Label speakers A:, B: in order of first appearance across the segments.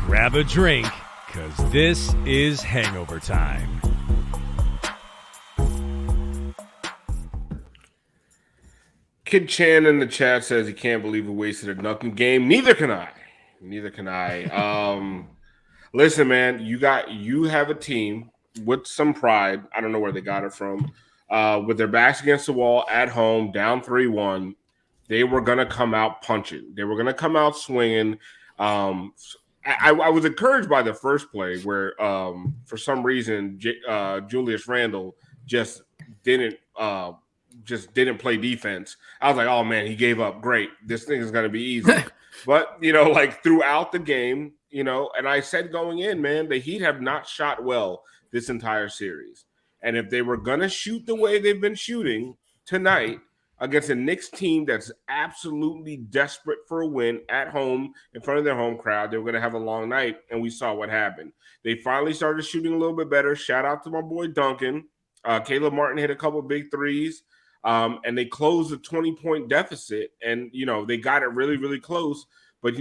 A: Grab a drink, because this is Hangover Time.
B: Kid Chan in the chat says he can't believe we wasted a Duncan game. Neither can I. Listen, man, you have a team with some pride. I don't know where they got it from. With their backs against the wall at home, down 3-1, they were going to come out punching. They were going to come out swinging. I was encouraged by the first play where, for some reason, Julius Randle just didn't play defense. I was like, oh man, he gave up. Great, this thing is going to be easy. But like throughout the game, and I said going in, man, the Heat have not shot well this entire series. And if they were going to shoot the way they've been shooting tonight against a Knicks team that's absolutely desperate for a win at home in front of their home crowd, they were going to have a long night, and we saw what happened. They finally started shooting a little bit better. Shout out to my boy Duncan. Caleb Martin hit a couple big threes, and they closed a 20-point deficit, and, they got it really, really close. But,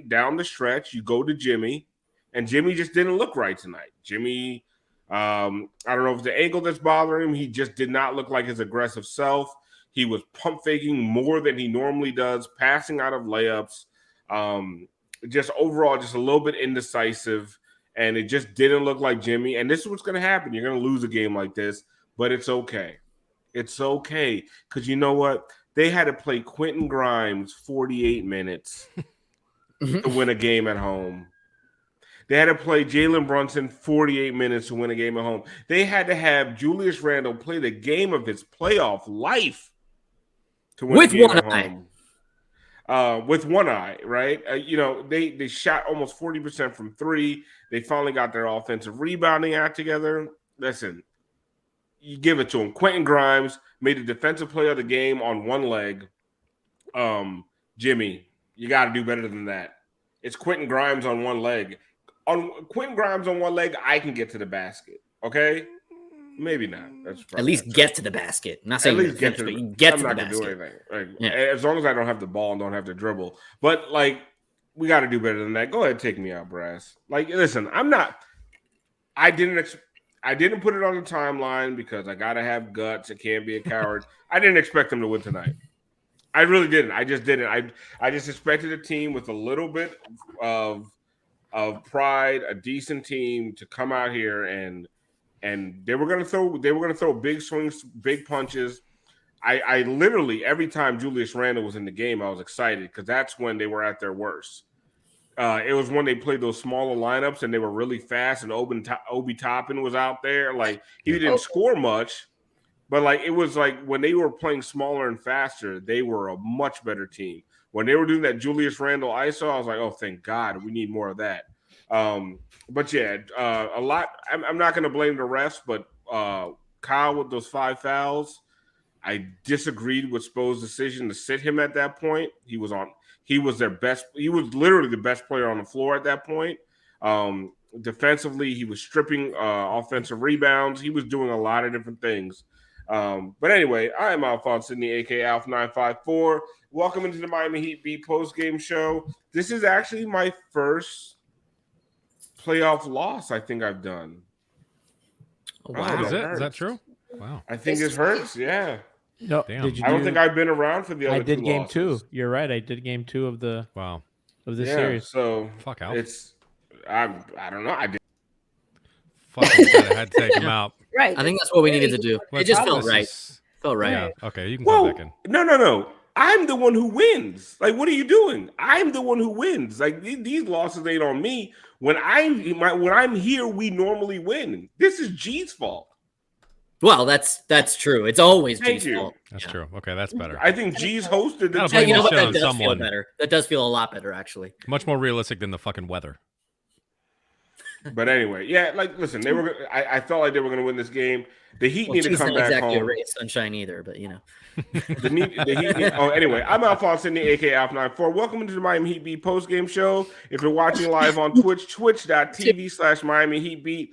B: down the stretch, you go to Jimmy, and Jimmy just didn't look right tonight. Jimmy, I don't know if it's the ankle that's bothering him. He just did not look like his aggressive self. He was pump faking more than he normally does, passing out of layups. Just overall, just a little bit indecisive, and it just didn't look like Jimmy. And this is what's going to happen. You're going to lose a game like this, but it's okay. It's okay, because you know what? They had to play Quentin Grimes 48 minutes to win a game at home. They had to play Jalen Brunson 48 minutes to win a game at home. They had to have Julius Randle play the game of his playoff life to win
C: with
B: a game
C: one
B: at
C: eye.
B: Home. With one eye, right? They shot almost 40% from three. They finally got their offensive rebounding act together. Listen, you give it to him. Quentin Grimes made a defensive play of the game on one leg. Jimmy, you got to do better than that. It's Quentin Grimes on one leg. On Quentin Grimes on one leg, I can get to the basket. Okay, maybe not. That's
C: at least get to the basket. I'm not saying
B: at least
C: get to the basket.
B: Do anything. As long as I don't have the ball and don't have to dribble. But we got to do better than that. Go ahead, take me out, Brass. Listen, I'm not. I didn't put it on the timeline because I got to have guts. I can't be a coward. I didn't expect them to win tonight. I really didn't. I just didn't. I just expected a team with a little bit of pride, a decent team to come out here and they were going to throw big swings, big punches. I literally, every time Julius Randle was in the game, I was excited because that's when they were at their worst. It was when they played those smaller lineups and they were really fast, and Obi Toppin was out there. He didn't score much, but it was when they were playing smaller and faster, they were a much better team. When they were doing that Julius Randle ISO, I was like, oh, thank God, we need more of that. But yeah, a lot. I'm not going to blame the refs, but Kyle with those 5 fouls, I disagreed with Spo's decision to sit him at that point. He was their best. He was literally the best player on the floor at that point. Defensively, he was stripping offensive rebounds. He was doing a lot of different things. But anyway, I am Alphonse Sidney, aka Alf 954. Welcome into the Miami Heat Beat Postgame show. This is actually my first playoff loss I think I've done.
C: Oh, wow.
A: Is that true? Wow.
B: I think it hurts, yeah.
D: No,
A: Damn.
B: I don't think I've been around for the other
D: I did
B: two
D: game
B: losses.
D: 2. You're right. I did game 2 of the series.
B: So
A: fuck out.
B: I don't know. I did.
A: Fuck, I had to take him out.
E: Right.
C: I think that's what we needed to do. It just felt right. Felt right.
A: Yeah. Okay, you can come back in.
B: No. I'm the one who wins. What are you doing? I'm the one who wins. These losses ain't on me. When I'm here, we normally win. This is G's fault.
C: Well, that's true. It's always
B: Thank
C: G's
B: you.
C: fault.
A: That's true. Okay, that's better.
B: I think G's hosted the
A: Gotta
C: Yeah,
A: blame
C: you know
A: this
C: what?
A: shit
C: That
A: on
C: does feel
A: someone.
C: better. That does feel a lot better, actually.
A: Much more realistic than the fucking weather.
B: But anyway, yeah, like listen, they were. I felt like they were going to win this game. The Heat need to
C: G's
B: come
C: not
B: back
C: exactly
B: home.
C: a ray of sunshine either, but you know.
B: The Heat need, anyway, I'm Alphonse Sidney, aka Alpha94. Welcome to the Miami Heat Beat post-game show. If you're watching live on Twitch, twitch.tv/Miami Heat Beat.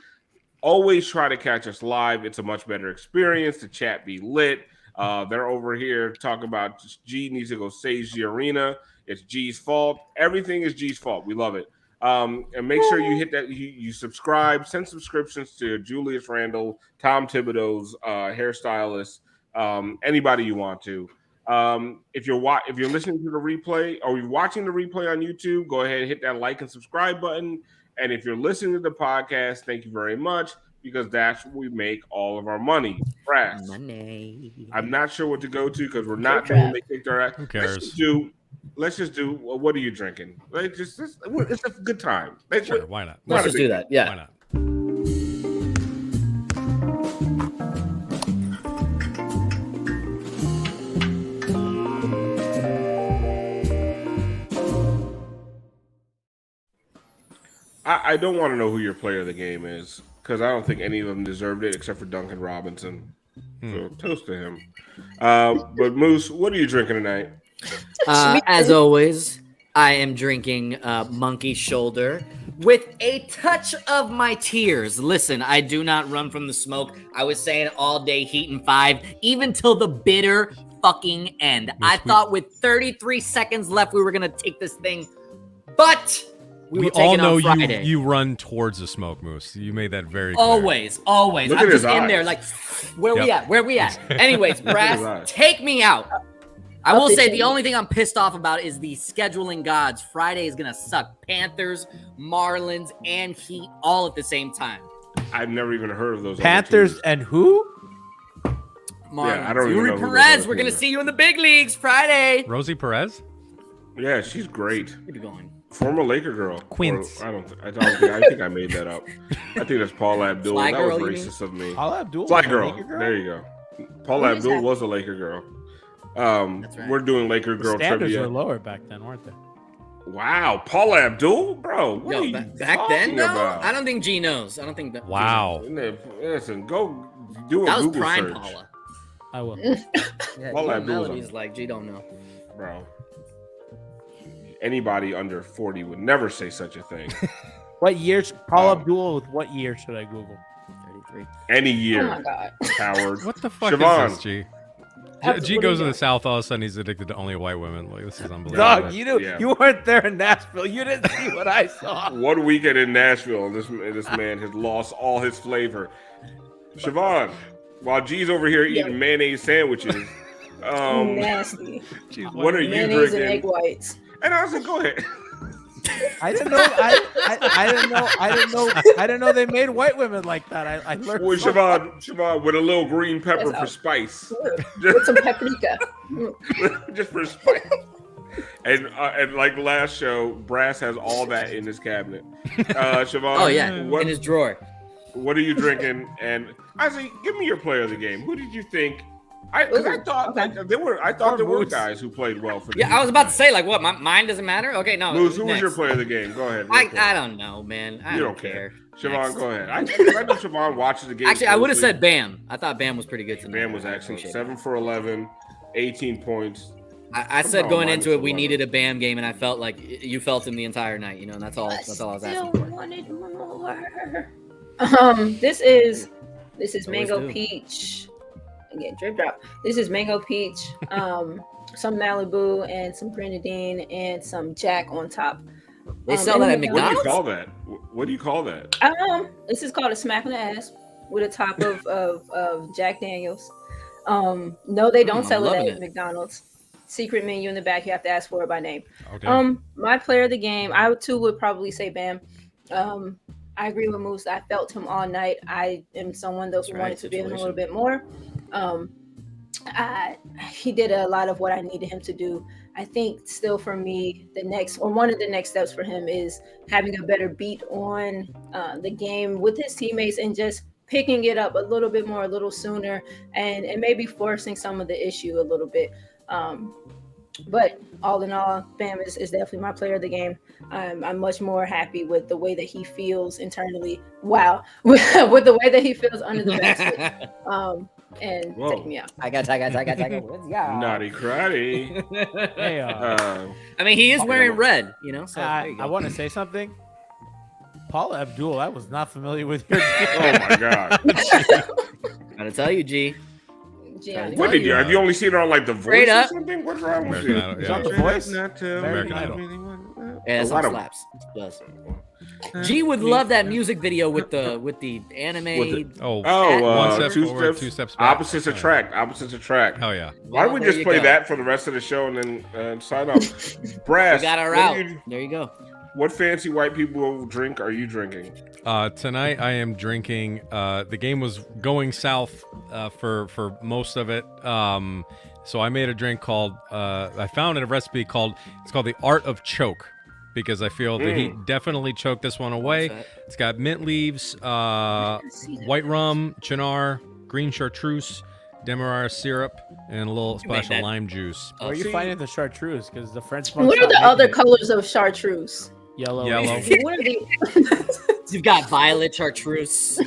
B: Always try to catch us live. It's a much better experience. The chat be lit. They're over here talking about G needs to go sage the arena. It's G's fault. Everything is G's fault. We love it. And make sure you hit that. You subscribe. Send subscriptions to Julius Randle, Tom Thibodeau's hairstylist, anybody you want to. If you're listening to the replay or you're watching the replay on YouTube, go ahead and hit that like and subscribe button. And if you're listening to the podcast, thank you very much, because that's where we make all of our money. Brass.
C: Money.
B: I'm not sure what to go to because we're not doing they kicked our ass.
A: Who cares?
B: Let's just do what are you drinking? It's a good time.
A: Sure, why not?
C: Let's just do that. Yeah.
A: Why not?
B: I don't want to know who your player of the game is because I don't think any of them deserved it except for Duncan Robinson. So toast to him. But Moose, what are you drinking tonight?
C: As always, I am drinking Monkey Shoulder with a touch of my tears. Listen, I do not run from the smoke. I was saying all day Heat in 5, even till the bitter fucking end. I thought with 33 seconds left, we were going to take this thing, but
A: we all know you run towards the smoke, Moose. You made that very clear.
C: Always.
B: Look
C: I'm
B: at
C: just
B: his
C: in
B: eyes.
C: there like, where we at? Anyways, Brass, take me out. I will say the only thing I'm pissed off about is the scheduling gods. Friday is going to suck. Panthers, Marlins, and Heat all at the same time.
B: I've never even heard of those.
D: Panthers and who?
C: Marlins.
B: Yeah, I don't even know who
C: Perez,
B: those
C: we're going to
B: are.
C: see you in the big leagues Friday.
A: Rosie Perez?
B: Yeah, she's great.
C: Keep it going.
B: Former Laker girl.
A: Quince.
B: I think I made that up. I think that's Paul Abdul.
C: Fly
B: That
C: girl,
B: was
C: you
B: racist of me.
D: Paul Abdul.
B: Fly girl. There you go. Paul Abdul was a Laker girl.
C: That's right.
B: We're doing Laker girl
D: Standards
B: trivia.
D: were lower back then, weren't they?
B: Wow, Paul Abdul, bro. What are you
C: Back
B: talking
C: then, no,
B: about?
C: I don't think G knows. I don't think that.
A: Wow.
B: Listen, go do a
C: That was
B: Google
C: prime
B: search,
C: Paula.
D: I will.
C: Yeah,
B: Paula
C: Paula
B: Abdul's
C: Melody's like G don't know.
B: bro. Anybody under 40 would never say such a thing.
D: What year? Paul Abdul. With what year should I Google?
C: 33.
B: Any year,
E: Oh my god.
B: coward.
A: What the fuck
B: Siobhan.
A: is this, G?
E: That's-
A: G
E: what are
A: goes
E: you
A: to the
E: doing?
A: South, all of a sudden he's addicted to only white women. Like, this is unbelievable.
D: Dog, you knew
B: Yeah.
D: you weren't there in Nashville. You didn't see what I saw.
B: One weekend in Nashville, and this man has lost all his flavor. Siobhan, while G's over here eating mayonnaise sandwiches,
E: Nasty.
B: what are you
E: Mayonnaise and egg
B: drinking?
E: whites.
B: And I said, go ahead.
D: I didn't know. I didn't know they made white women like that. I learned.
B: With
D: so
B: Siobhan, with a little green pepper
E: That's
B: for
E: out.
B: spice,
E: With some paprika.
B: just for spice. And like last show, Brass has all that in his cabinet. Siobhan,
C: Oh yeah,
B: what,
C: in his drawer.
B: what are you drinking? And I say, give me your player of the game. Who did you think? I thought there were guys who played well for the
C: Yeah, I was about to say like what? Mine doesn't matter. Okay, no.
B: Moose, who was
C: next.
B: your player of the game? Go ahead.
C: I don't know, man. I
B: You
C: don't
B: don't
C: care.
B: Siobhan,
C: Next.
B: go ahead. I know Siobhan watches the game.
C: Actually, I would have
B: closely.
C: said Bam. I thought Bam was pretty good tonight.
B: Bam was excellent. 7 for 11, 18 points.
C: I said
B: Oh,
C: going
B: mine
C: into
B: was
C: it, we
B: 11.
C: needed a Bam game, and I felt like you felt him the entire night. You know, and that's all I was asking for.
E: Wanted more. This is mango
C: do.
E: peach. Again, drip drop. This is mango peach, some Malibu and some grenadine and some Jack on top.
C: They sell that at
E: and-
B: What do you
C: McDonald's?
B: call that? What do you call that?
E: This is called a smack in the ass with a top of Jack Daniels. No, they don't
C: I'm
E: sell it
C: loving
E: at
C: it.
E: McDonald's. Secret menu in the back. You have to ask for it by name.
A: Okay.
E: My player of the game, I too would probably say Bam. I agree with Moose. I felt him all night. I am someone that
C: That's right,
E: wanted to give him a
C: situation.
E: little bit more. He did a lot of what I needed him to do. I think still for me, one of the next steps for him is having a better beat on the game with his teammates and just picking it up a little bit more, a little sooner, and maybe forcing some of the issue a little bit. But all in all, Bam is definitely my player of the game. I'm much more happy with the way that he feels internally. Wow, with the way that he feels under the basket. And
B: Whoa.
E: take me out.
C: I got. Let's go.
B: Naughty karate.
D: Hey,
C: I mean, he is wearing red, you know. So there you go.
D: I want to say something. Paula Abdul, I was not familiar with your
B: Oh my god.
C: Gotta tell you, G.
E: Gianni,
B: What did you? Have you only seen her on like The Voice
C: Straight
B: or
C: up.
B: something? What's wrong with
A: American
B: you?
A: Idol,
D: It's
A: yeah.
D: on The Voice.
A: American Idol.
C: Yeah,
B: A
C: some
B: lot of-
C: slaps. It does. G would love that music video with the anime.
A: Oh,
B: Oh,
A: one step
B: two
A: forward,
B: steps,
A: 2 steps back.
B: Opposites Attract. Opposites Attract.
A: Hell yeah.
B: Why don't we
C: Well,
B: just
C: there you
B: play
C: go.
B: that for the rest of the show and then sign up? Brass,
C: We got our
B: what
C: out.
B: do you-
C: There you go.
B: What fancy white people drink are you drinking?
A: Tonight I am drinking. The game was going south for most of it. So I made a drink called. I found a recipe called. It's called the Art of Choke, because I feel the heat definitely choked this one away. It's got mint leaves, white rum, chinar, green chartreuse, demerara syrup, and a little splash of
C: that.
A: lime juice.
D: Where are you finding the chartreuse? Because the French.
E: What are the other colors of chartreuse?
D: Yellow.
A: Yellow.
E: What are the
C: You've got violet chartreuse.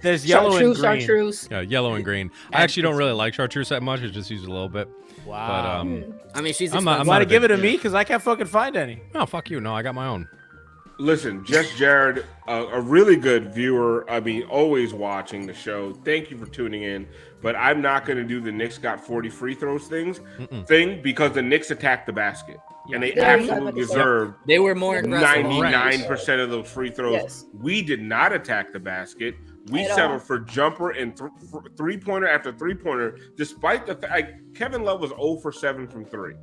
D: There's yellow and green.
E: chartreuse?
A: Yeah, yellow and green. I actually don't really like chartreuse that much. I just use it a little bit.
D: Wow.
A: But
C: I mean, she's.
A: I'm not-
C: expensive.
A: I'm
D: Want to
A: a
D: give it
A: big-
D: to me? Because I can't fucking find any.
A: no, fuck you. No, I got my own.
B: Listen, Just Jared, a really good viewer. I mean, always watching the show. Thank you for tuning in. But I'm not going to do the Knicks got 40 free throws thing because the Knicks attacked the basket. And they
E: Yeah.
B: absolutely deserved
C: They were more aggressive.
B: 99% of those free throws.
E: Yes.
B: We did not attack the basket. We
E: At all.
B: settled for jumper and three-pointer after three-pointer, despite the fact Kevin Love was 0 for 7 from 3.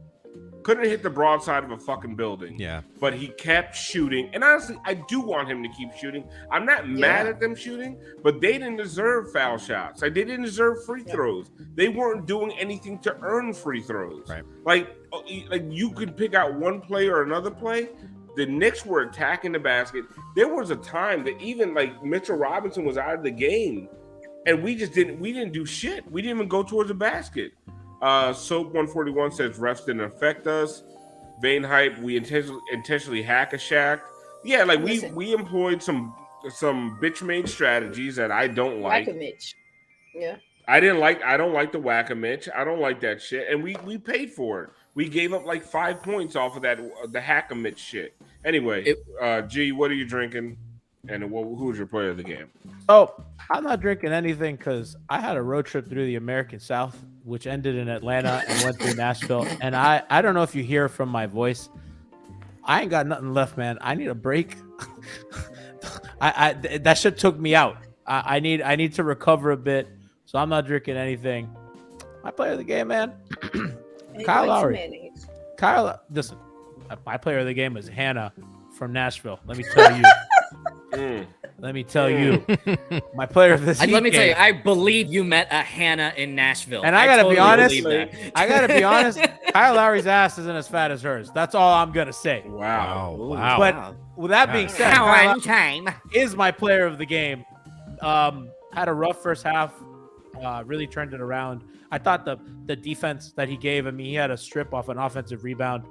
B: Couldn't hit the broadside of a fucking building.
A: Yeah.
B: But he kept shooting. And honestly, I do want him to keep shooting. I'm not mad at them shooting, but they didn't deserve foul shots. Like, they didn't deserve free throws. They weren't doing anything to earn free throws.
A: Right.
B: Like you could pick out one play or another play. The Knicks were attacking the basket. There was a time that even like Mitchell Robinson was out of the game, and we didn't do shit. We didn't even go towards the basket. Soap 141 says refs didn't affect us. Vane Hype, we intentionally hack a shack. Yeah, like we employed some bitch made strategies that I don't like.
E: Mitch. Yeah.
B: I don't like the whack-a-mitch. I don't like that shit. And we paid for it. We gave up like 5 points off of that the hack-a-mitch shit. Anyway, G, what are you drinking? And who's your player of the game?
D: Oh, I'm not drinking anything because I had a road trip through the American South, which ended in Atlanta and went through Nashville. And I don't know if you hear from my voice. I ain't got nothing left, man. I need a break. That shit took me out. I need to recover a bit. So I'm not drinking anything. My player of the game, man. Kyle Lowry. Listen, my player of the game is Hannah from Nashville. Let me tell you. Let me tell you. My player of this
C: Let me tell you, I believe you met a Hannah in Nashville.
D: And I gotta be honest.
C: believe that.
D: I gotta be honest. Kyle Lowry's ass isn't as fat as hers. That's all I'm gonna say.
B: Wow.
A: Wow.
D: But with that being said, Kyle Lowry
C: time.
D: is my player of the game. Had a rough first half. Really turned it around. I thought the defense that he gave, I mean, he had a strip off an offensive rebound,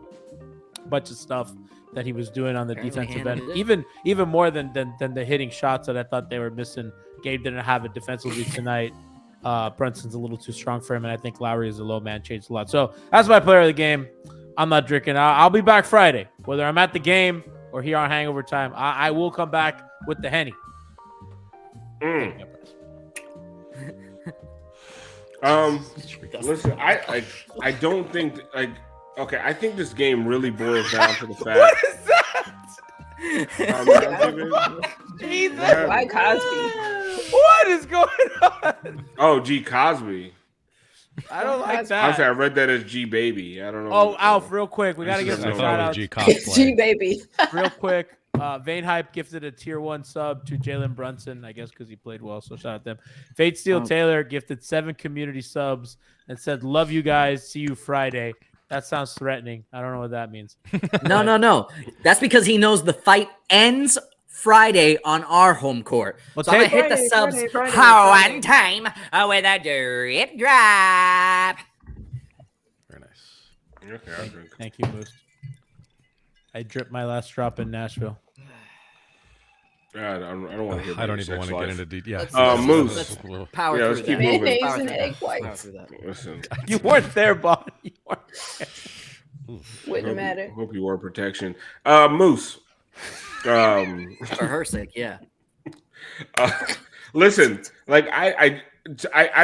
D: bunch of stuff that he was doing on the defensive end, even more than the hitting shots that I thought they were missing. Gabe didn't have it defensively tonight. Brunson's a little too strong for him, and I think Lowry is a low man, changed a lot. So that's my player of the game. I'm not drinking. I'll be back Friday, whether I'm at the game or here on Hangover Time. I will come back with the Henny.
B: Listen, I don't think okay. I think this game really boils down to the fact.
D: Jesus.
E: Why Cosby?
D: What is going on?
B: Oh, G Cosby.
D: I don't like that.
B: Honestly, I read that as G Baby. I don't know.
D: Oh, Alf, real quick. We got to get
A: I
D: some
A: thought
D: shout
A: it was
D: outs.
A: G cosplay.
E: G baby.
D: Real quick. Vane Hype gifted a tier 1 sub to Jalen Brunson, I guess because he played well. So shout out them. Fate Steel Taylor gifted 7 community subs and said, "Love you guys. See you Friday." That sounds threatening. I don't know what that means.
C: No. That's because he knows the fight ends Friday on our home court.
D: Well,
C: So I'm going to hit the subs one time with a drip drop.
A: Very nice.
B: Okay, I'll drink.
D: Thank you, Moose. I dripped my last drop in Nashville.
B: I don't want to hear about
A: I don't
B: your
A: even want to
B: sex
A: get
B: life.
A: into detail.
B: Moose.
C: Let's power
B: Yeah,
C: through
B: let's keep
C: that.
B: moving.
E: Mayonnaise
C: Power
E: and
C: through
E: egg
C: that. Power
E: whites.
C: through that.
B: Listen,
D: You weren't there, Bonnie. You weren't there.
E: Wouldn't matter.
B: hope you wore protection. Moose.
C: For her sake, yeah.
B: Listen, like I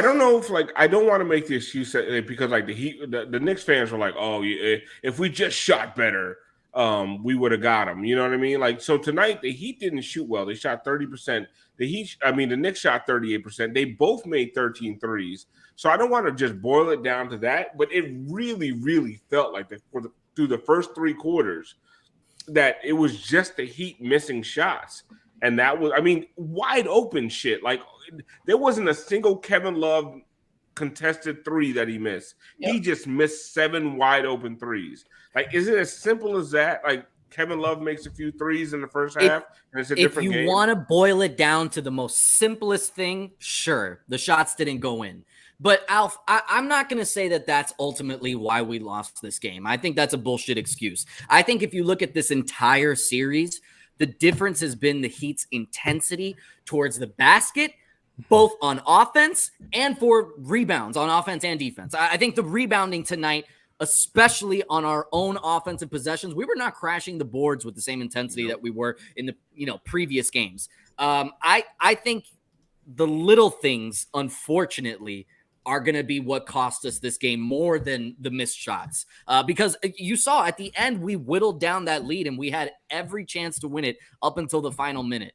B: don't know if like I don't want to make the excuse because like the Knicks fans were like, oh, yeah, if we just shot better, we would have got them. You know what I mean? Like so tonight the Heat didn't shoot well. They shot 30%. The Knicks shot 38%. They both made 13 threes. So I don't want to just boil it down to that, but it really, really felt like through the first 3 quarters that it was just the Heat missing shots. And that was, wide open shit. Like, there wasn't a single Kevin Love contested 3 that he missed. Yep. He just missed 7 wide open threes. Like, is it as simple as that? Like, Kevin Love makes a few threes in the first half, and it's a different game?
C: If you want to boil it down to the most simplest thing, sure, the shots didn't go in. But, Alf, I'm not going to say that that's ultimately why we lost this game. I think that's a bullshit excuse. I think if you look at this entire series, the difference has been the Heat's intensity towards the basket, both on offense and for rebounds on offense and defense. I think the rebounding tonight, especially on our own offensive possessions, we were not crashing the boards with the same intensity that we were in the previous games. I think the little things, unfortunately, are going to be what cost us this game more than the missed shots. Because you saw at the end, we whittled down that lead and we had every chance to win it up until the final minute.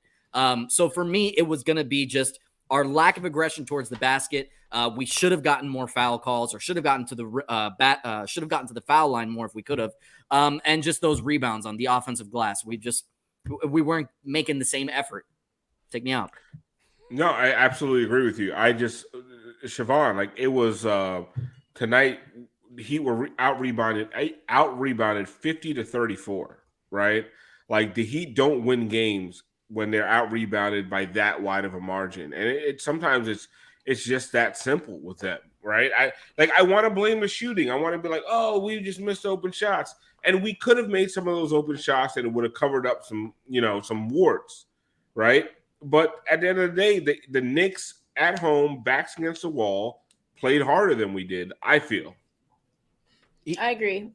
C: So for me, it was going to be just our lack of aggression towards the basket. We should have gotten more foul calls or should have gotten to the foul line more if we could have. And just those rebounds on the offensive glass. We weren't making the same effort. Take me out.
B: No, I absolutely agree with you. Siobhan, like it was tonight. He were out rebounded 50-34, right? Like the Heat don't win games when they're out rebounded by that wide of a margin, and sometimes it's just that simple with them, right? I want to blame the shooting. I want to be like, oh, we just missed open shots, and we could have made some of those open shots, and it would have covered up some warts, right? But at the end of the day, the Knicks at home, backs against the wall, played harder than we did, I feel.
E: I agree.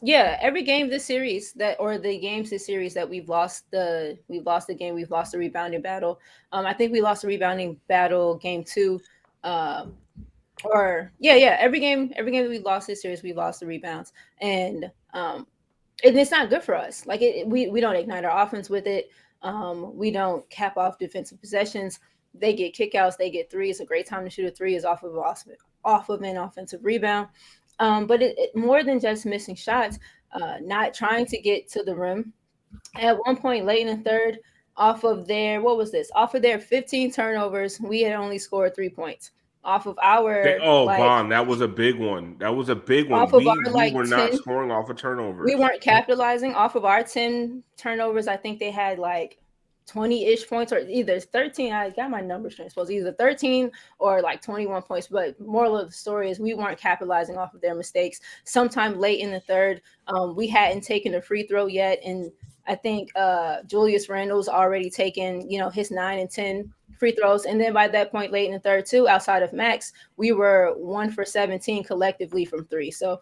E: Yeah, every game this series that we've lost the game, we've lost the rebounding battle. I think we lost the rebounding battle game 2. Every game that we lost this series, we lost the rebounds. And it's not good for us. Like we don't ignite our offense with it. We don't cap off defensive possessions. They get kickouts, they get threes. A great time to shoot a 3 is off of an offensive rebound. But it more than just missing shots, not trying to get to the rim. At one point late in the third, off of their 15 turnovers, we had only scored 3 points. Off of our
B: Vaughn, that was a big one. Off of
E: we
B: were
E: 10,
B: not scoring off of turnovers.
E: We weren't capitalizing off of our 10 turnovers. I think they had like 20-ish points, or either 13. I got my numbers transposed, either 13 or like 21 points. But moral of the story is we weren't capitalizing off of their mistakes. Sometime late in the third, we hadn't taken a free throw yet, and I think Julius Randle's already taken his 9 and 10 free throws. And then by that point late in the third too, outside of Max, we were 1 for 17 collectively from 3. So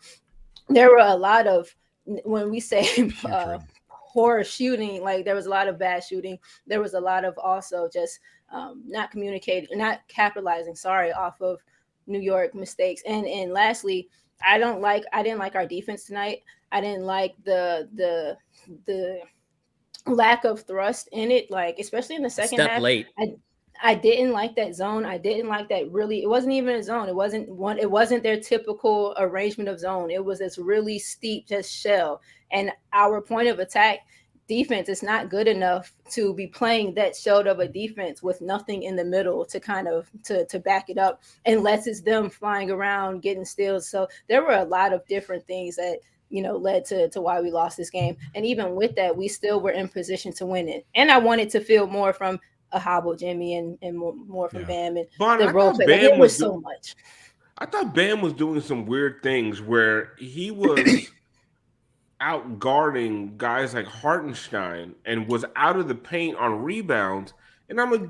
E: there were a lot of, when we say poor shooting, like there was a lot of bad shooting. There was a lot of also just not capitalizing, off of New York mistakes. And lastly, I didn't like our defense tonight. I didn't like the lack of thrust in it, like especially in the second half.
C: Late.
E: I didn't like that zone. I didn't like that really. It wasn't even a zone. It wasn't their typical arrangement of zone. It was this really steep just shell. And our point of attack defense is not good enough to be playing that shell of a defense with nothing in the middle to kind of to back it up, unless it's them flying around getting steals. So there were a lot of different things that led to why we lost this game. And even with that, we still were in position to win it. And I wanted to feel more from a hobble Jimmy and more from Bam and
B: Bon,
E: the role play. Like, it was so much.
B: I thought Bam was doing some weird things where he was out guarding guys like Hartenstein and was out of the paint on rebounds. And I'm like,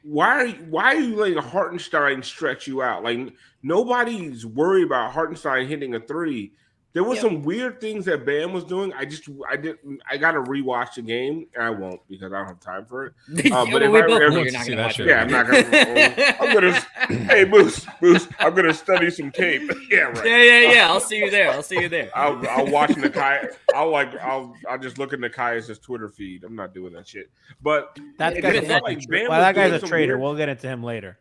B: why are you letting Hartenstein stretch you out? Like, nobody's worried about Hartenstein hitting a three. There were some weird things that Bam was doing. I got to rewatch the game, and I won't because I don't have time for it. But if I ever
C: see that
B: shit, I'm not gonna. Hey, Moose, I'm gonna study some tape. Yeah, right.
C: Yeah. I'll see you there.
B: I'll watch Nakai. I'll just look at Nakai's Twitter feed. I'm not doing that shit. But
D: that guy's a traitor. We'll get into him later.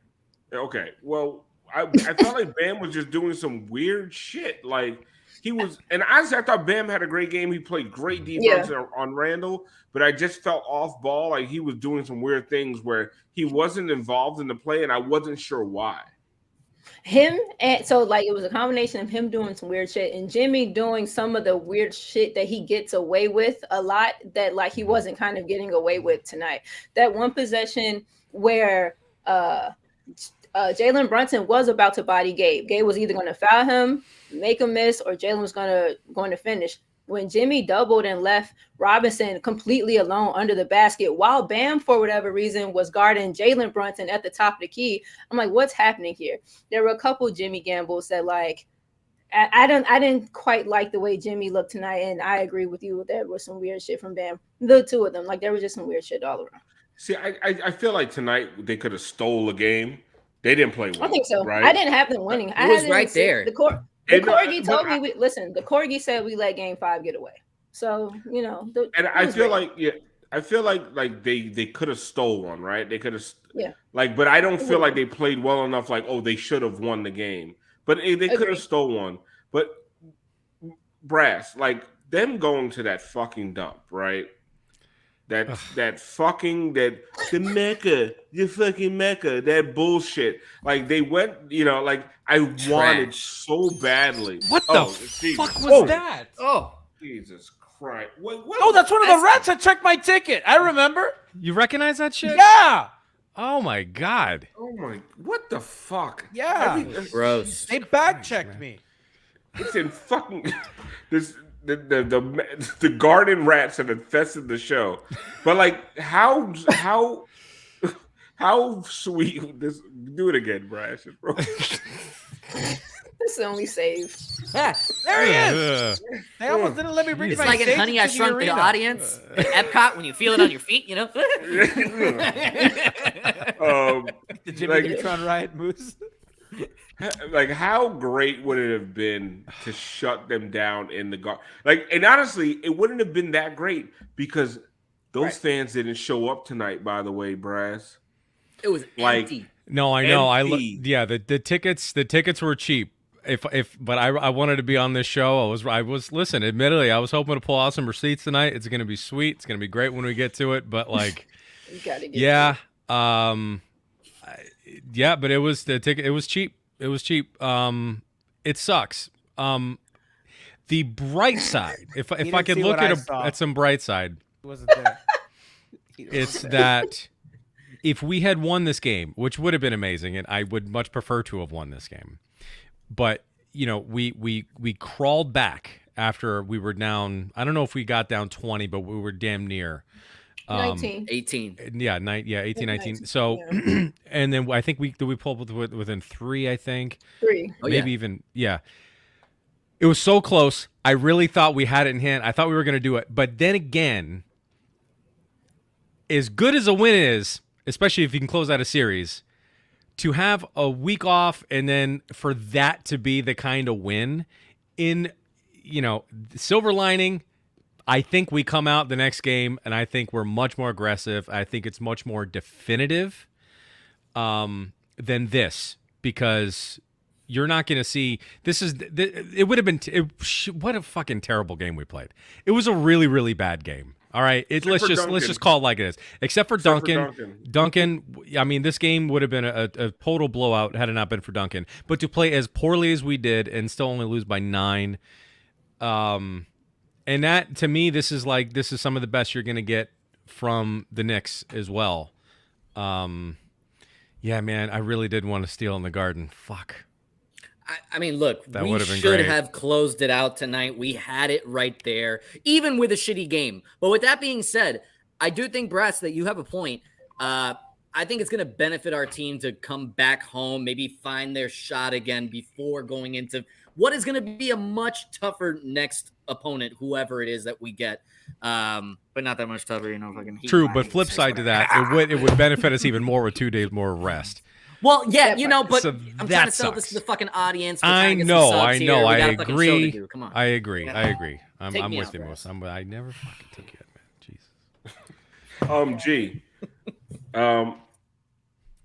B: Okay. Well, I felt like Bam was just doing some weird shit. Like, he was, and honestly, I thought Bam had a great game. He played great defense on Randle, but I just felt off ball. Like, he was doing some weird things where he wasn't involved in the play, and I wasn't sure why.
E: It was a combination of him doing some weird shit and Jimmy doing some of the weird shit that he gets away with a lot that, like, he wasn't kind of getting away with tonight. That one possession where Jalen Brunson was about to body Gabe. Gabe was either going to foul him, make a miss, or Jalen was going to finish. When Jimmy doubled and left Robinson completely alone under the basket, while Bam, for whatever reason, was guarding Jalen Brunson at the top of the key, I'm like, what's happening here? There were a couple Jimmy gambles that, like, I didn't quite like the way Jimmy looked tonight, and I agree with you. There was some weird shit from Bam. The two of them, like, there was just some weird shit all around.
B: See, I feel like tonight they could have stole a game. They didn't play well.
E: I think so.
B: Right?
E: I didn't have them winning.
C: It was right there.
E: The Corgi told me, listen, the Corgi said we let game 5 get away. So,
B: I feel like they could have stole one, right? They could have, but I don't feel like they played well enough. Like, oh, they should have won the game, but they could have stole one. But Brass, like, them going to that fucking dump, right? The fucking Mecca, that bullshit. Like, they went, like, I wanted so badly.
A: What the fuck was that?
C: Oh,
B: Jesus Christ. What?
D: Oh, that's one of the rats that checked my ticket. I remember.
A: You recognize that shit?
D: Yeah.
A: Oh my God.
B: Oh my, what the fuck?
D: Yeah.
C: Gross.
D: They back checked me. It's
B: in fucking this. The garden rats have infested the show, but like how sweet this. Do it again, Brash, bro.
E: This only save.
D: Yeah, there he is. They almost didn't let me bring
C: It's
D: my
C: like in Honey, I Shrunk the Audience at Epcot when you feel it on your feet,
D: The Jimmy Neutron riot moves.
B: Like, how great would it have been to shut them down in the guard? Like, and honestly, it wouldn't have been that great because those fans didn't show up tonight. By the way, Brass,
C: it was empty.
A: No, I know. The tickets were cheap. But I wanted to be on this show. I was listen. Admittedly, I was hoping to pull out some receipts tonight. It's gonna be sweet. It's gonna be great when we get to it. But like,
E: you gotta get
A: but it was the ticket. It was cheap. It was cheap. It sucks. The bright side, if I could look at some bright side,
D: wasn't there.
A: It's that if we had won this game, which would have been amazing, and I would much prefer to have won this game, but we crawled back after we were down. I don't know if we got down 20, but we were damn near.
E: 18.
C: 18.
A: Yeah, 18, 19. So, and then I think we pulled within 3, I think.
E: 3.
A: Maybe even, yeah. It was so close. I really thought we had it in hand. I thought we were going to do it. But then again, as good as a win is, especially if you can close out a series, to have a week off and then for that to be the kind of win in, silver lining, I think we come out the next game, and I think we're much more aggressive. I think it's much more definitive than this, because you're not going to see this is. It would have been what a fucking terrible game we played. It was a really, really bad game. All right, let's just call it like it is. Except for Duncan. Duncan, I mean, this game would have been a total blowout had it not been for Duncan. But to play as poorly as we did and still only lose by 9. And that, to me, this is some of the best you're going to get from the Knicks as well. Yeah, man, I really did want to steal in the Garden. Fuck.
C: I mean, look,
A: That
C: we
A: would have been
C: should
A: great.
C: have closed it out tonight. We had it right there, even with a shitty game. But with that being said, I do think, Brass, that you have a point. I think it's going to benefit our team to come back home, maybe find their shot again before going into what is going to be a much tougher next opponent, whoever it is that we get. But not that much tougher, you know. Fucking
A: True, but flip side to that, it would benefit us even more with 2 days more rest.
C: Well, yeah, you know, but
A: So
C: I'm trying
A: that
C: to sell this
A: sucks.
C: to the fucking audience.
A: I know. I agree.
C: Come on.
A: I agree. I'm
C: Take me
A: with
C: out,
A: you,
C: Brass.
A: Moose. I never fucking took you out, man. Jesus.
B: G.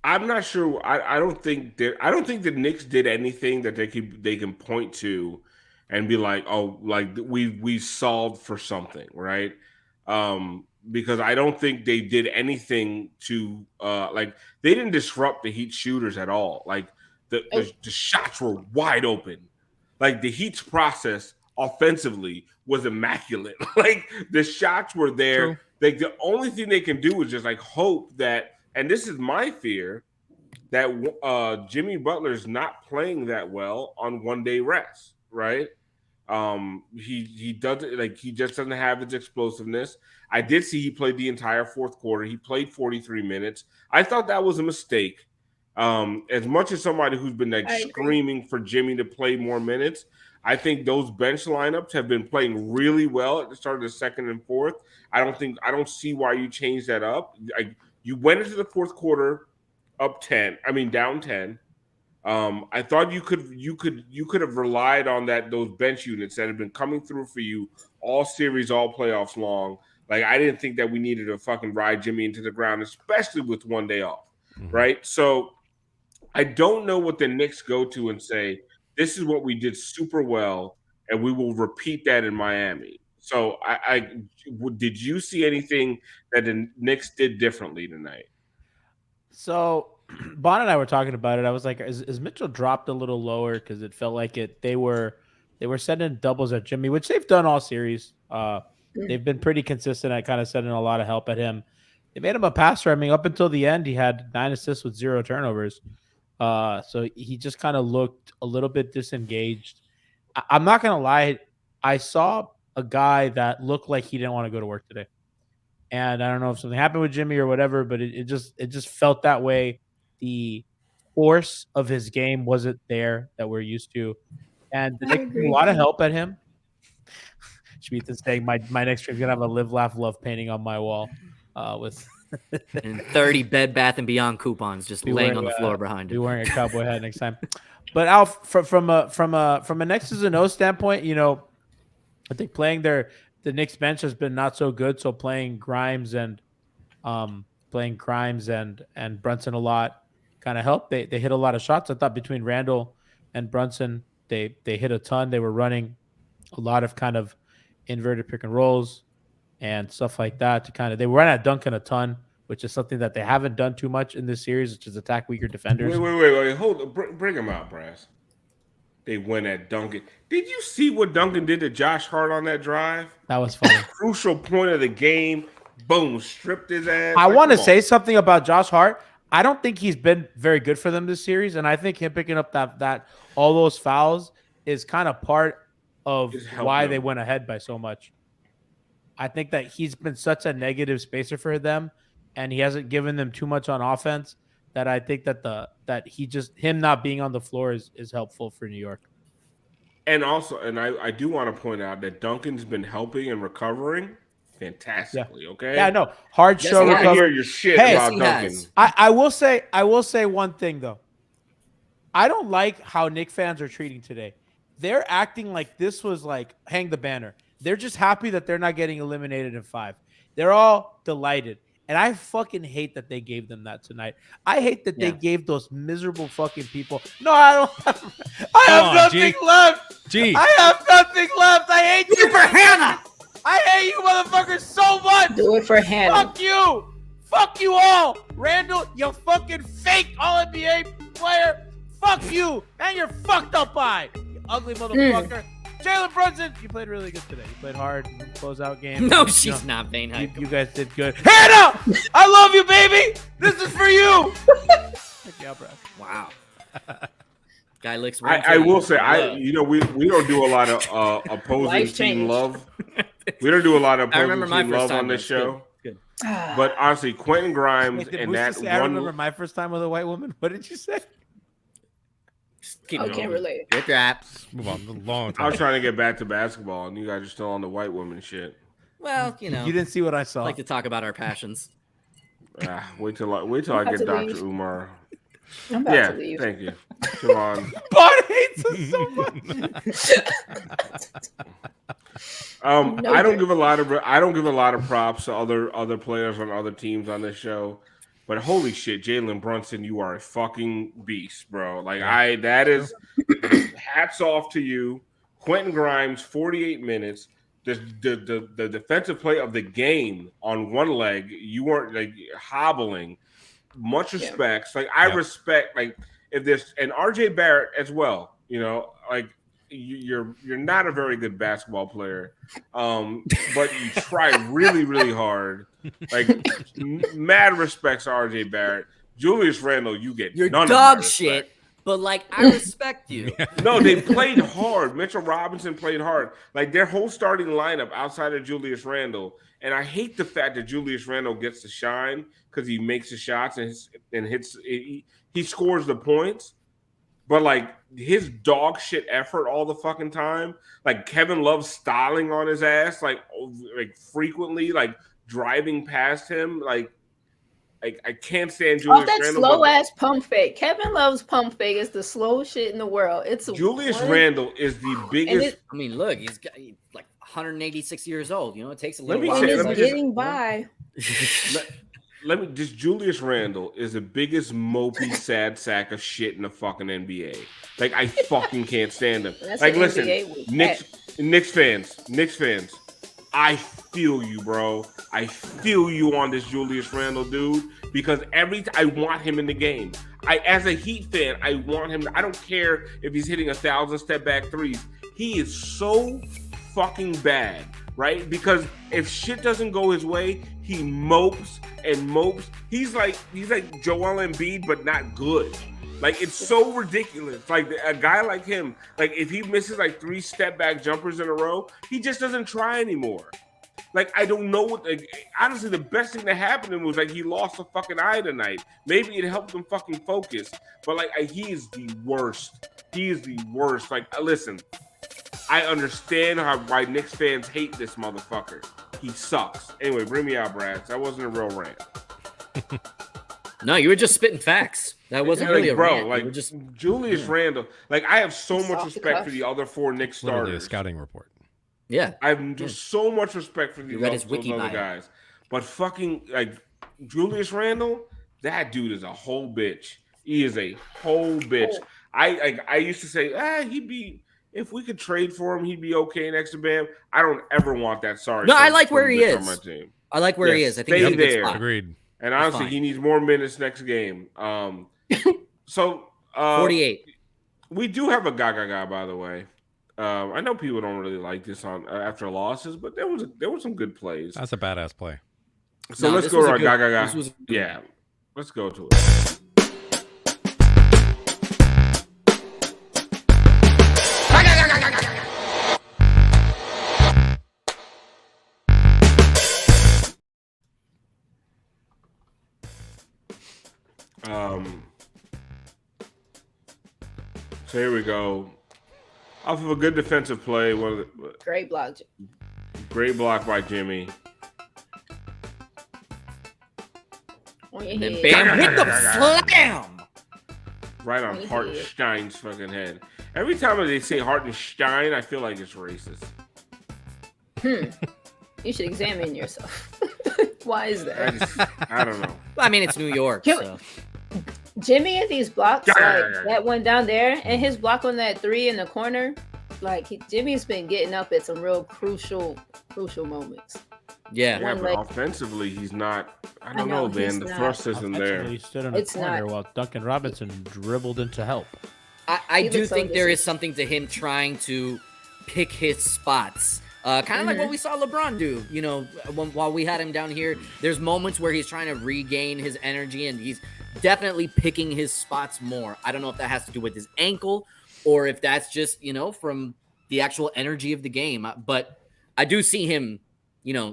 B: I'm not sure. I don't think the Knicks did anything that they can point to and be like, oh, like we solved for something, right? Because I don't think they did anything to like they didn't disrupt the Heat shooters at all. Like the shots were wide open. Like the Heat's process offensively was immaculate. Like the shots were there.
A: True.
B: Like the only thing they can do is just like hope that, and this is my fear, that Jimmy Butler's not playing that well on 1 day rest, right? He doesn't, like, he just doesn't have his explosiveness. I did see he played the entire fourth quarter. He played 43 minutes. I thought that was a mistake. As much as somebody who's been like screaming for Jimmy to play more minutes, I think those bench lineups have been playing really well at the start of the second and fourth. I don't see why you change that up. You went into the fourth quarter down 10. I thought you could have relied on those bench units that have been coming through for you all series, all playoffs long. Like, I didn't think that we needed to fucking ride Jimmy into the ground, especially with 1 day off, right? So I don't know what the Knicks go to and say, this is what we did super well, and we will repeat that in Miami. So did you see anything that the Knicks did differently tonight?
D: So Bon and I were talking about it. I was like, is Mitchell dropped a little lower? Because it felt like they were sending doubles at Jimmy, which they've done all series. They've been pretty consistent at kind of sending a lot of help at him. They made him a passer. I mean, up until the end, he had 9 assists with 0 turnovers. So he just kind of looked a little bit disengaged. I'm not going to lie. I saw a guy that looked like he didn't want to go to work today. And I don't know if something happened with Jimmy or whatever, but it just felt that way. The force of his game wasn't there that we're used to. And the Knicks did a lot of help at him. Schmidt is saying my next trip is going to have a live, laugh, love painting on my wall with
C: and 30 Bed Bath & Beyond coupons just laying on the floor behind
D: Be
C: him.
D: wearing a cowboy hat next time. But Alf, from a X's and O's standpoint, you know, I think playing the Knicks bench has been not so good. So playing Grimes and Brunson a lot kind of helped. They hit a lot of shots. I thought between Randle and Brunson, they hit a ton. They were running a lot of kind of inverted pick and rolls and stuff like that to kind of, they ran at Duncan a ton, which is something that they haven't done too much in this series, which is attack weaker defenders.
B: Wait. Hold on. Bring him out, Brass. They went at Duncan. Did you see what Duncan did to Josh Hart on that drive?
D: That was funny.
B: Crucial point of the game. Boom, stripped his ass.
D: I want to say something about Josh Hart. I don't think he's been very good for them this series, and I think him picking up that all those fouls is kind of part of why they went ahead by so much. I think that he's been such a negative spacer for them, and he hasn't given them too much on offense, that I think that him not being on the floor is helpful for New York.
B: And also, I do want to point out that Duncan's been helping and recovering fantastically.
D: Yeah.
B: Okay.
D: Yeah, no, hard show.
B: I want to hear your shit about Duncan.
D: I will say one thing though. I don't like how Knicks fans are treating today. They're acting like this was like hang the banner. They're just happy that they're not getting eliminated in 5. They're all delighted. And I fucking hate that they gave them that tonight. I hate that they gave those miserable fucking people. No, I don't have. I have nothing left.
A: Gee.
D: I have nothing left. I hate you for Hannah. I hate you motherfuckers so much.
E: Do it for Hannah.
D: Fuck you. Fuck you all. Randle, you fucking fake All-NBA player. Fuck you. And you're fucked up by. You ugly motherfucker. Jalen Brunson, you played really good today. You played hard, closeout game.
C: No, she's not Vane.
D: You guys did good. Hannah, I love you, baby. This is for you. Check you out, bro.
C: Wow. Guy licks.
B: I will say, we don't do a lot of opposing team love. We don't do a lot of opposing team love on this show.
C: Good.
B: But honestly, Quentin Grimes and that
D: I remember my first time with a white woman. What did you say?
C: Keep
E: I can't relate.
C: Rip your apps.
A: Move on. A long
B: I
A: time.
B: was trying to get back to basketball, and you guys are still on the white woman shit.
C: Well,
D: You didn't see what I saw.
C: I like to talk about our passions.
B: Wait till I get Dr. Umar.
E: I'm about to leave.
B: Thank you, Siobhan.
D: Bud hates us so much.
B: I don't give a lot of props to other players on other teams on this show, but holy shit, Jalen Brunson, you are a fucking beast, bro. Like that is hats off to you. Quentin Grimes, 48 minutes. The defensive play of the game on one leg, you weren't like hobbling. Much respects. Like I respect if there's and RJ Barrett as well, like you're not a very good basketball player, but you try really, really hard. Like mad respects to RJ Barrett. Julius Randle, you get
C: You're
B: none
C: dog
B: of my
C: shit,
B: respect.
C: but like I respect you.
B: No, they played hard. Mitchell Robinson played hard. Like their whole starting lineup outside of Julius Randle. And I hate the fact that Julius Randle gets to shine because he makes the shots and hits. He scores the points, but like his dog shit effort all the fucking time. Like Kevin Love styling on his ass, like frequently, like driving past him. Like I can't stand Julius
E: that
B: Randle.
E: slow ass pump fake. Kevin Love's pump fake is the slowest shit in the world. It's
B: Julius Randle is the biggest.
C: I mean, look, he's like 186 years old. It takes a
B: Let
C: little
B: me
C: while.
B: say-
E: and
B: let me
E: it's
B: just-
E: getting by.
B: Julius Randle is the biggest mopey sad sack of shit in the fucking NBA. Like I fucking can't stand him.
E: That's
B: Like
E: an
B: listen,
E: NBA with
B: Knicks fans, I feel you, bro. I feel you on this Julius Randle dude because I want him in the game. As a Heat fan, I want him. I don't care if he's hitting 1,000 step back threes. He is so fucking bad, right? Because if shit doesn't go his way, he mopes and mopes. He's like Joel Embiid, but not good. Like it's so ridiculous. Like a guy like him, like if he misses like 3 step back jumpers in a row, he just doesn't try anymore. Like I don't know what. Honestly, the best thing that happened to him was like he lost a fucking eye tonight. Maybe it helped him fucking focus. But like he is the worst. He is the worst. Like listen, I understand why Knicks fans hate this motherfucker. He sucks. Anyway, bring me out, Brad. That wasn't a real rant.
C: No, you were just spitting facts. That wasn't really a rant.
B: Like
C: you were just
B: Julius Randle. Like I have so
E: It's
B: much
E: off the
B: respect
E: cuff.
B: for the other 4 Knicks
A: Literally a
B: starters.
A: scouting report.
C: yeah.
B: I have just so much respect for
C: You read his
B: those
C: wiki
B: other
C: bio.
B: guys. But fucking like Julius Randle, that dude is a whole bitch. He is a whole bitch. I used to say, he'd be if we could trade for him, he'd be okay next to Bam. I don't ever want that. Sorry.
C: No, I
B: son
C: like
B: of
C: where
B: a
C: he
B: bitch on
C: is.
B: my team.
C: I like where he
B: Yes,
C: is. I think
B: stay
C: he's in a good
B: there.
C: spot.
A: Agreed.
B: And honestly,
C: fine.
B: he needs more minutes next game. So
C: 48.
B: we do have a Gaga, by the way. I know people don't really like this on after losses, but there were some good plays.
A: That's a badass play.
B: So
C: No,
B: let's
C: this
B: go
C: was
B: to
C: a
B: our
C: good-
B: Gaga.
C: this was-
B: Yeah, let's go to it. So here we go. Off of a good defensive play,
E: Great block.
B: great block by Jimmy.
E: On your
C: And then
E: head.
C: Bam hit the slam.
B: Right on
E: Yeah.
B: Hartenstein's fucking head. Every time they say Hartenstein, I feel like it's racist.
E: You should examine yourself. Why is that?
B: I don't know.
C: I mean, it's New York.
E: Can
C: So.
E: Jimmy and these blocks, like that one down there, and his block on that 3 in the corner, like Jimmy's been getting up at some real crucial moments.
C: Yeah.
B: Yeah,
E: One
B: but
E: leg.
B: offensively, he's not. I don't
E: know,
B: know, man.
E: he's
B: The
E: not.
B: thrust isn't there.
D: He stood in a
E: It's
D: corner
E: not.
D: while Duncan Robinson dribbled in to help.
C: I
E: He
C: do
E: looks so
C: think there is
E: distant.
C: something to him trying to pick his spots. Kind of like what we saw LeBron do, while we had him down here. There's moments where he's trying to regain his energy, and he's definitely picking his spots more. I don't know if that has to do with his ankle or if that's just, from the actual energy of the game. But I do see him,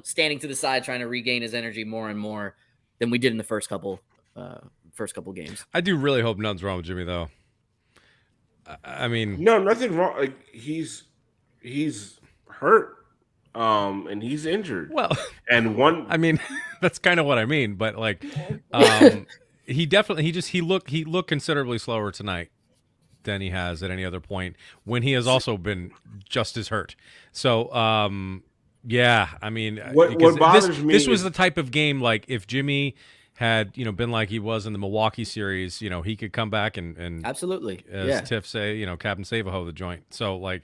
C: standing to the side trying to regain his energy more and more than we did in the first couple games.
A: I do really hope nothing's wrong with Jimmy, though. I mean,
B: no, nothing wrong. Like he's hurt, and he's injured.
A: Well,
B: and
A: I mean, that's kind of what I mean. But like, he looked considerably slower tonight than he has at any other point when he has also been just as hurt. So, yeah, I mean,
B: what bothers me
A: this was the type of game, like if Jimmy had, been like he was in the Milwaukee series, he could come back and
C: absolutely,
A: as Tiff say, Captain Save-A-Ho the joint. So like,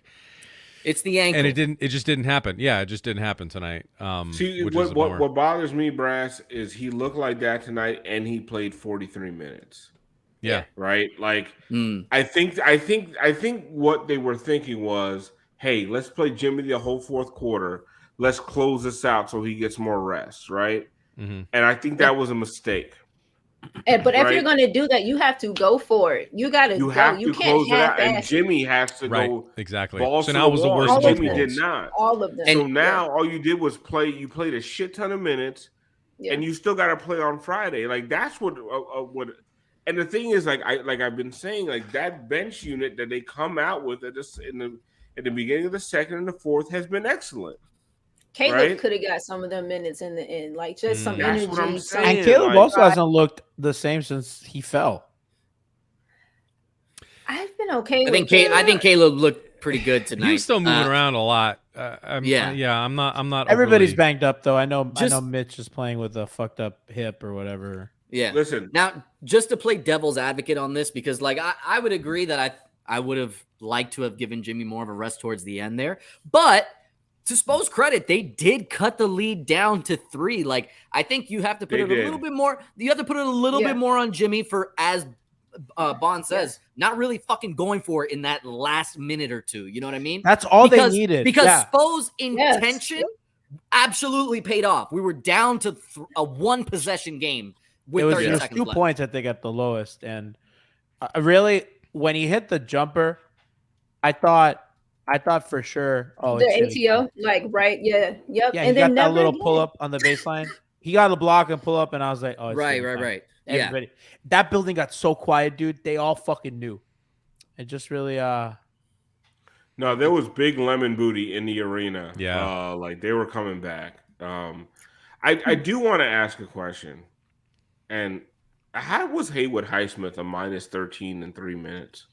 C: it's the ankle,
A: and it just didn't happen. Yeah, it just didn't happen tonight.
B: See, what bothers me, Brass, is he looked like that tonight, and he played 43 minutes.
A: Yeah.
B: Right. Like, I think what they were thinking was, hey, let's play Jimmy the whole fourth quarter. Let's close this out so he gets more rest. Right. Mm-hmm. And I think that was a mistake.
E: But if you're going to do that, you have to go for it. You got to go. You can't
B: close it out. And Jimmy has to go.
A: Exactly.
B: So now it was the worst. Jimmy did not.
E: All of them.
B: So now all you did was play. You played a shit ton of minutes, and you still got to play on Friday. Like that's what. And the thing is, I've been saying, like that bench unit that they come out with at the beginning of the second and the fourth has been excellent.
E: Caleb could have got some of them minutes in the end, like just some energy.
B: What I'm saying.
D: And Caleb also hasn't looked the same since he fell.
E: I've been okay.
C: I think Caleb looked pretty good tonight.
A: He's still moving around a lot. I'm not.
D: Everybody's banged up though. I know Mitch is playing with a fucked up hip or whatever.
C: Yeah.
B: Listen.
C: Now, just to play devil's advocate on this, because like I would agree that I would have liked to have given Jimmy more of a rest towards the end there, but to Spo's credit, they did cut the lead down to 3. Like, I think you have to put a little bit more. You have to put it a little bit more on Jimmy for, as Bond says, not really fucking going for it in that last minute or two. You know what I mean?
D: That's all they needed.
C: Because Spo's intention absolutely paid off. We were down to a 1 possession game with 30 seconds
D: 2
C: left.
D: points, I think, at the lowest. And really, when he hit the jumper, I thought for sure. Oh,
E: the ATO, yep.
D: Yeah, and then got that little pull up on the baseline. He got the block and pull up, and I was like, oh,
C: right.
D: Everybody, that building got so quiet, dude. They all fucking knew. It just really,
B: No, there was big lemon booty in the arena.
A: Yeah,
B: like they were coming back. I do want to ask a question, and how was Haywood Highsmith a minus 13 in 3 minutes?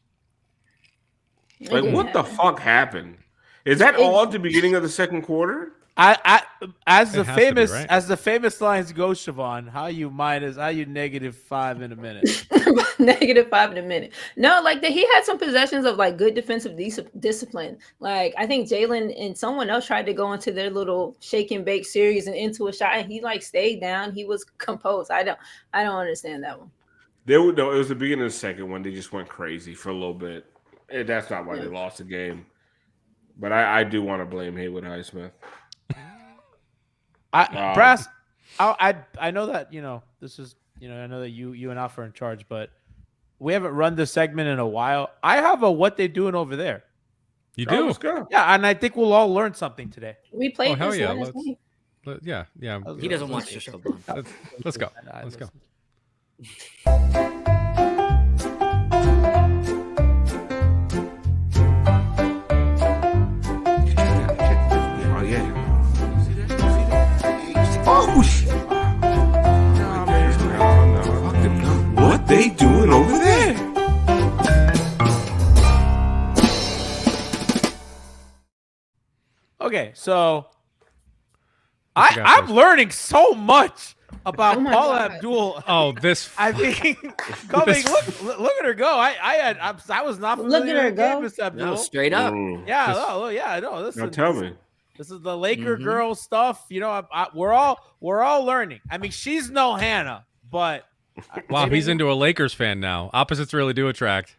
B: Like, what the fuck happened? Is that all at the beginning of the second quarter?
D: As the famous lines go, Siobhan, how you -5 in a minute?
E: -5 in a minute. No, like he had some possessions of like good defensive discipline. Like I think Jalen and someone else tried to go into their little shake and bake series and into a shot, and he like stayed down. He was composed. I don't understand that one.
B: It was the beginning of the second one. They just went crazy for a little bit. And that's not why they lost the game. But I do want to blame Haywood Highsmith.
D: Brass, I know that, this is, I know that you and Alpha are in charge, but we haven't run this segment in a while. I have a what they doing over there.
A: You do?
B: Let's go.
D: Yeah, and I think we'll all learn something today.
E: We played this
A: yeah.
E: last week.
A: Yeah.
C: He doesn't watch your show.
A: Let's go. Let's go.
B: Oh, shit. What they doing over there?
D: Okay, so I'm learning so much about Paul Abdul.
A: Oh, this.
D: I mean, coming. Look at her go. I was not familiar.
E: Look at her go.
D: Miss Abdul.
C: No, straight up.
D: Yeah. No. Listen,
B: now tell me.
D: This is the Laker girl stuff. We're all learning. I mean, she's no Hannah, but
A: wow, he's into a Lakers fan now. Opposites really do attract.